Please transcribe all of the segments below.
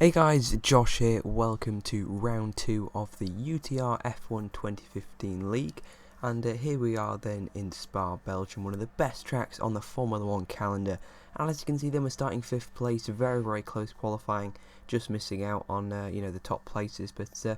Hey guys, Josh here, welcome to round 2 of the UTR F1 2015 League, and here we are then in Spa, Belgium, one of the best tracks on the Formula 1 calendar, and as you can see then we're starting 5th place, very close qualifying, just missing out on the top places, but still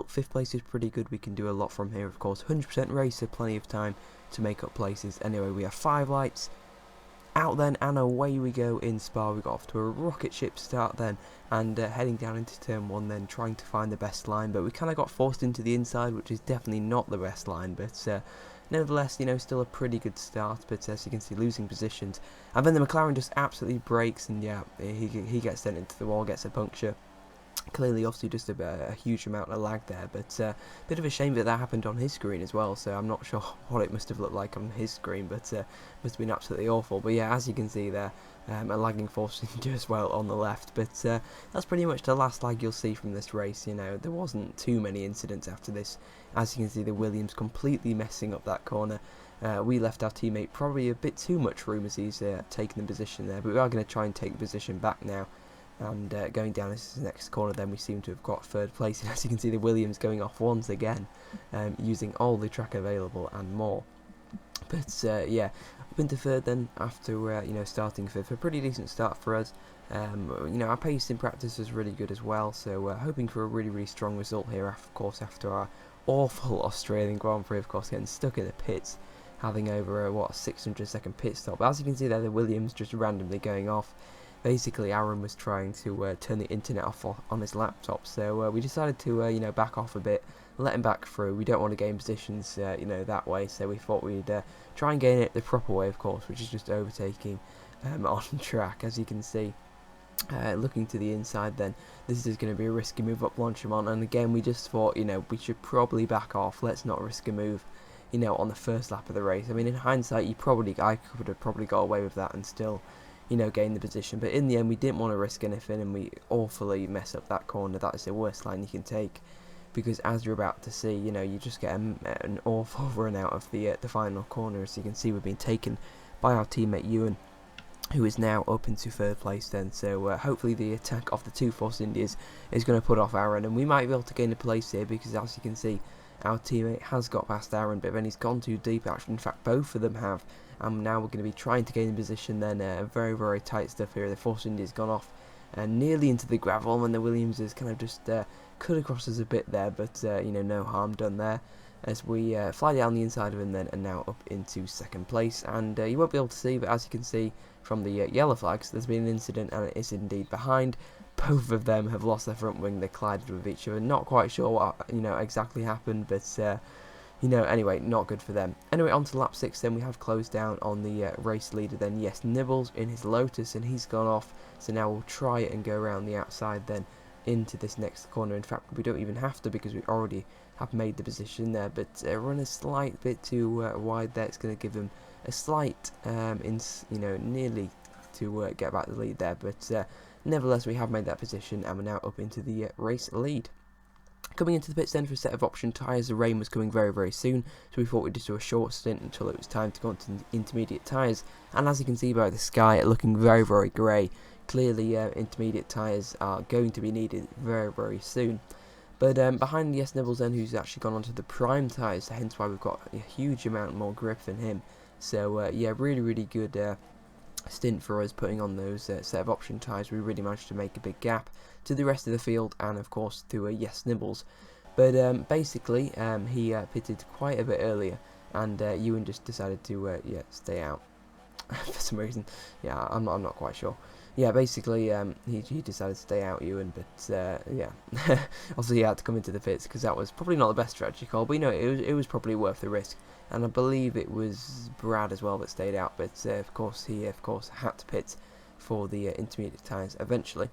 5th place is pretty good. We can do a lot from here, of course. 100% race, so plenty of time to make up places. Anyway, we have 5 lights out then, and away we go in Spa. We got off to a rocket ship start then, and heading down into turn 1 then, trying to find the best line, but we kind of got forced into the inside, which is definitely not the best line, but nevertheless, still a pretty good start, but as you can see, losing positions, and then the McLaren just absolutely breaks, and yeah, he gets sent into the wall, gets a puncture. Clearly, obviously, just a huge amount of lag there, but bit of a shame that happened on his screen as well, so I'm not sure what it must have looked like on his screen, but must have been absolutely awful. But yeah, as you can see there, a lagging force as well on the left, but that's pretty much the last lag you'll see from this race. There wasn't too many incidents after this. As you can see, the Williams completely messing up that corner. We left our teammate probably a bit too much room as he's taking the position there, but we are going to try and take the position back now. And going down this next corner then, we seem to have got 3rd place, and as you can see, the Williams going off once again, using all the track available and more. But yeah, up into 3rd then, after starting 5th, a pretty decent start for us. Our pace in practice was really good as well, so hoping for a really strong result here, of course, after our awful Australian Grand Prix, of course, getting stuck in the pits, having over a 600-second pit stop. But as you can see there, the Williams just randomly going off. Basically, Aaron was trying to turn the internet off on his laptop, so we decided to back off a bit, let him back through. We don't want to gain positions that way, so we thought we'd try and gain it the proper way, of course, which is just overtaking on track. As you can see, looking to the inside then, this is going to be a risky move up Blanchimont, and again we just thought we should probably back off. Let's not risk a move on the first lap of the race. I mean, in hindsight, I could have probably got away with that and still gain the position, but in the end we didn't want to risk anything, and we awfully mess up that corner. That is the worst line you can take, because as you're about to see, you just get an awful run out of the final corner. As you can see, we've been taken by our teammate Ewan, who is now up into 3rd place then, so hopefully the attack of the 2 Force Indias is going to put off Aaron, and we might be able to gain a place here, because as you can see, our teammate has got past Aaron, but then he's gone too deep. Actually, in fact, both of them have. And now we're going to be trying to gain a position then. Very tight stuff here. The Force India's gone off nearly into the gravel, and the Williams has kind of just cut across us a bit there, but no harm done there, as we fly down the inside of him then, and now up into 2nd place. And you won't be able to see, but as you can see from the yellow flags, there's been an incident, and it is indeed behind. Both of them have lost their front wing. They collided with each other. Not quite sure what exactly happened, but anyway, not good for them. Anyway, on to lap 6 then. We have closed down on the race leader then. Yes, Nibbles in his Lotus, and he's gone off, so now we'll try it and go around the outside then into this next corner. In fact, we don't even have to, because we already have made the position there, but run a slight bit too wide there. It's going to give him a slight nearly to get back the lead there, but nevertheless we have made that position, and we're now up into the race lead. Coming into the pits then for a set of option tyres. The rain was coming very soon, so we thought we'd just do a short stint until it was time to go on to intermediate tyres. And as you can see by the sky, looking very grey, clearly intermediate tyres are going to be needed very soon. But behind yes Nibbles then, who's actually gone onto the prime tyres, so hence why we've got a huge amount more grip than him. So yeah, really good stint for us putting on those set of option tyres. We really managed to make a big gap to the rest of the field, and of course to yes Nibbles. But basically he pitted quite a bit earlier, and Ewan just decided to stay out for some reason. Yeah, I'm not quite sure. Yeah, basically he decided to stay out, Ewan, but yeah, also he had to come into the pits, because that was probably not the best strategy call, but it was probably worth the risk. And I believe it was Brad as well that stayed out, but of course he had to pit for the intermediate tyres eventually.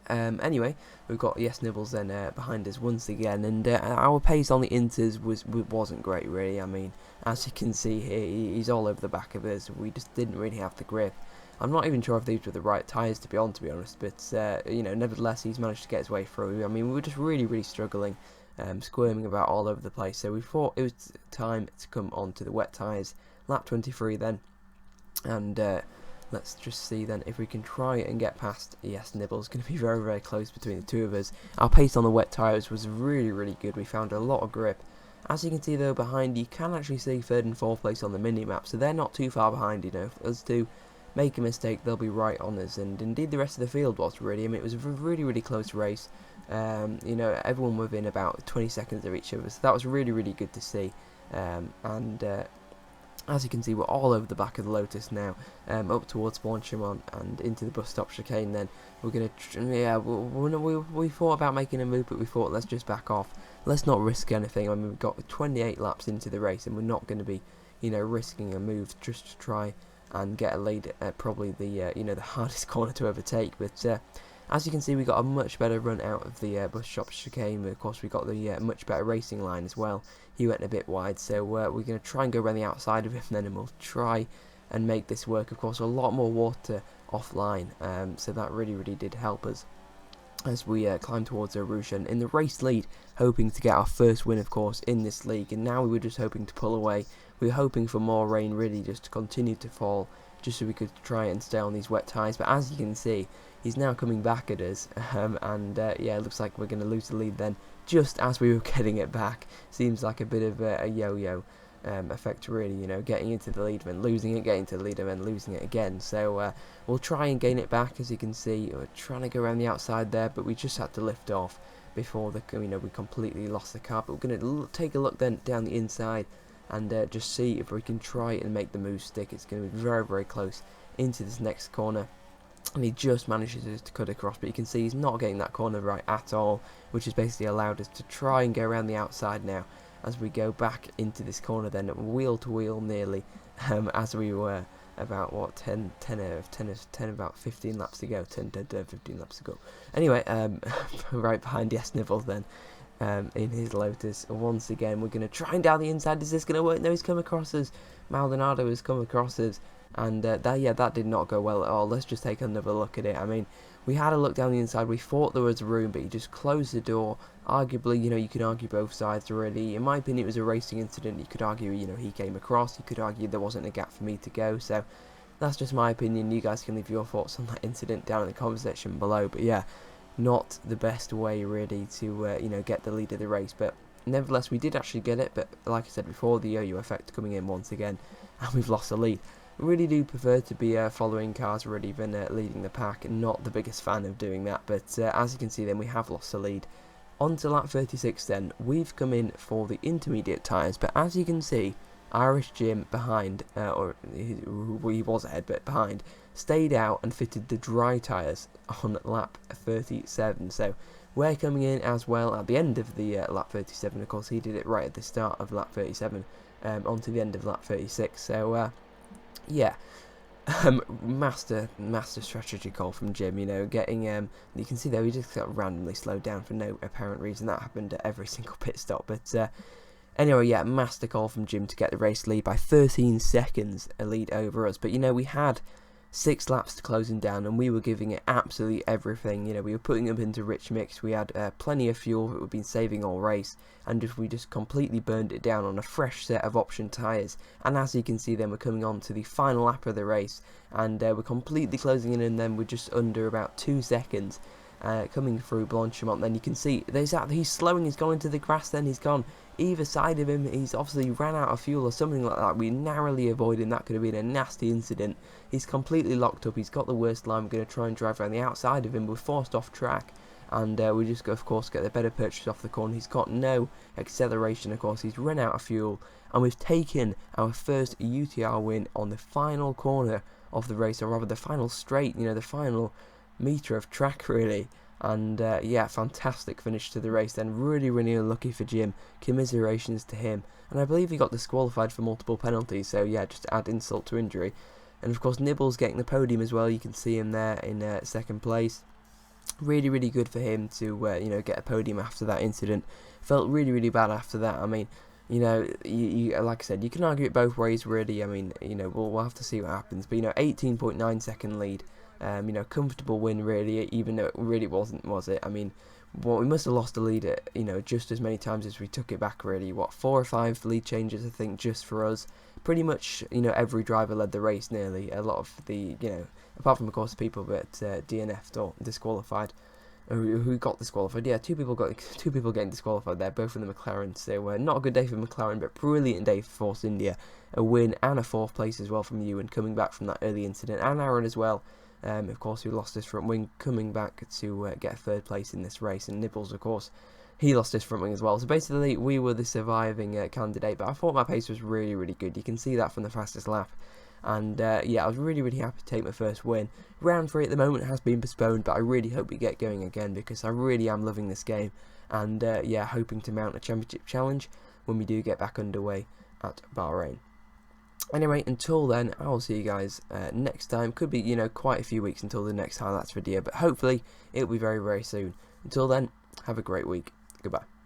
Anyway, we've got yes Nibbles then behind us once again, and our pace on the inters wasn't great really. I mean, as you can see here, he's all over the back of us. We just didn't really have the grip. I'm not even sure if these were the right tyres to be honest, but nevertheless he's managed to get his way through. I mean, we were just really struggling, squirming about all over the place, so we thought it was time to come on to the wet tyres. Lap 23 then, and Let's just see then if we can try and get past. Yes, Nibble's going to be very, very close between the two of us. Our pace on the wet tyres was really, really good. We found a lot of grip. As you can see though, behind you can actually see 3rd and 4th place on the mini-map, so they're not too far behind, you know. For us to make a mistake, they'll be right on us, and indeed the rest of the field was really. I mean, it was a really, really close race. You know, everyone within about 20 seconds of each other, so that was really, really good to see. As you can see, we're all over the back of the Lotus now, up towards Blanchimont and into the bus stop chicane. Then we're gonna, we thought about making a move, but we thought let's just back off. Let's not risk anything. I mean, we've got 28 laps into the race, and we're not going to be, you know, risking a move just to try and get a lead at probably the, you know, the hardest corner to overtake. But as you can see, we got a much better run out of the bus stop chicane. But of course, we got the much better racing line as well. He went a bit wide, so we're going to try and go around the outside of him then, and we'll try and make this work. Of course, a lot more water offline, so that really, really did help us as we climb towards Rouge and in the race lead, hoping to get our first win, of course, in this league. And now we were just hoping to pull away. We were hoping for more rain, really, just to continue to fall, just so we could try and stay on these wet tyres. But as you can see, he's now coming back at us, yeah, it looks like we're going to lose the lead then, just as we were getting it back. Seems like a bit of a yo-yo effect, really, you know, getting into the lead, then losing it, getting to the lead, and then losing it again. So we'll try and gain it back. As you can see, we're trying to go around the outside there, but we just had to lift off before the, you know, we completely lost the car. But we're going to take a look then down the inside and just see if we can try and make the move stick. It's going to be very, very close into this next corner. And he just manages to cut across, but you can see he's not getting that corner right at all, which has basically allowed us to try and go around the outside now as we go back into this corner then, wheel to wheel nearly, as we were about, what, 10 about 15 laps to go, 15 laps to go. Anyway, right behind Nibbles then, in his Lotus. Once again, we're going to try and down the inside. Is this going to work? No, he's come across us. Maldonado has come across us. And that did not go well at all. Let's just take another look at it. I mean, we had a look down the inside. We thought there was room, but he just closed the door. Arguably, you know, you could argue both sides really. In my opinion, it was a racing incident. You could argue, you know, he came across. You could argue there wasn't a gap for me to go. So that's just my opinion. You guys can leave your thoughts on that incident down in the comment section below. But yeah, not the best way really to you know, get the lead of the race. But nevertheless, we did actually get it. But like I said before, the yo-yo effect coming in once again, and we've lost the lead. Really do prefer to be following cars really than leading the pack, and not the biggest fan of doing that. But as you can see then, we have lost the lead. On to lap 36 then, we've come in for the intermediate tyres, but as you can see, Irish Jim behind, or he was ahead but behind, stayed out and fitted the dry tyres on lap 37. So we're coming in as well at the end of the lap 37. Of course, he did it right at the start of lap 37, onto the end of lap 36. So yeah, master strategy call from Jim, you know, getting, you can see there he just got randomly slowed down for no apparent reason. That happened at every single pit stop. But anyway, yeah, master call from Jim to get the race lead by 13 seconds, a lead over us. But, you know, we had 6 laps to close him down, and we were giving it absolutely everything. You know, we were putting him into rich mix. We had plenty of fuel that we've been saving all race, and we just completely burned it down on a fresh set of option tyres. And as you can see then, we're coming on to the final lap of the race, and we're completely closing in, and then we're just under about 2 seconds coming through Blanchimont. Then you can see he's slowing, he's gone into the grass, then he's gone either side of him. He's obviously ran out of fuel or something like that. We narrowly avoided, that could have been a nasty incident. He's completely locked up, he's got the worst line. We're going to try and drive around the outside of him. We're forced off track, and we just go, of course, get the better purchase off the corner. He's got no acceleration, of course, he's run out of fuel, and we've taken our first UTR win on the final corner of the race, or rather the final straight, you know, the final metre of track really. And yeah, fantastic finish to the race then. Really, really unlucky for Jim. Commiserations to him. And I believe he got disqualified for multiple penalties, so yeah, just to add insult to injury. And of course, Nibbles getting the podium as well. You can see him there in 2nd place. Really, really good for him to you know, get a podium after that incident. Felt really, really bad after that. I mean, you know, like I said, you can argue it both ways really. I mean, you know, we'll have to see what happens. But you know, 18.9 second lead. You know, comfortable win really, even though it really wasn't, was it? I mean, well, we must have lost the lead at, you know, just as many times as we took it back really. What, 4 or 5 lead changes, I think, just for us. pretty much, you know, every driver led the race nearly. A lot of the, you know, apart from of course the people that DNF'd or disqualified, who got disqualified. Yeah, two people getting disqualified there, both in the McLarens. They were not a good day for McLaren, but brilliant day for Force India. A win and a 4th place as well from Ewan, coming back from that early incident, and Aaron as well. Of course, who lost his front wing, coming back to get a 3rd place in this race, and Nibbles, of course, he lost his front wing as well. So basically, we were the surviving candidate, but I thought my pace was really, really good. You can see that from the fastest lap. And yeah, I was really, really happy to take my first win. Round 3 at the moment has been postponed, but I really hope we get going again, because I really am loving this game. And yeah, hoping to mount a championship challenge when we do get back underway at Bahrain. Anyway, until then, I will see you guys next time. Could be, you know, quite a few weeks until the next highlights video, but hopefully it'll be very, very soon. Until then, have a great week. Goodbye.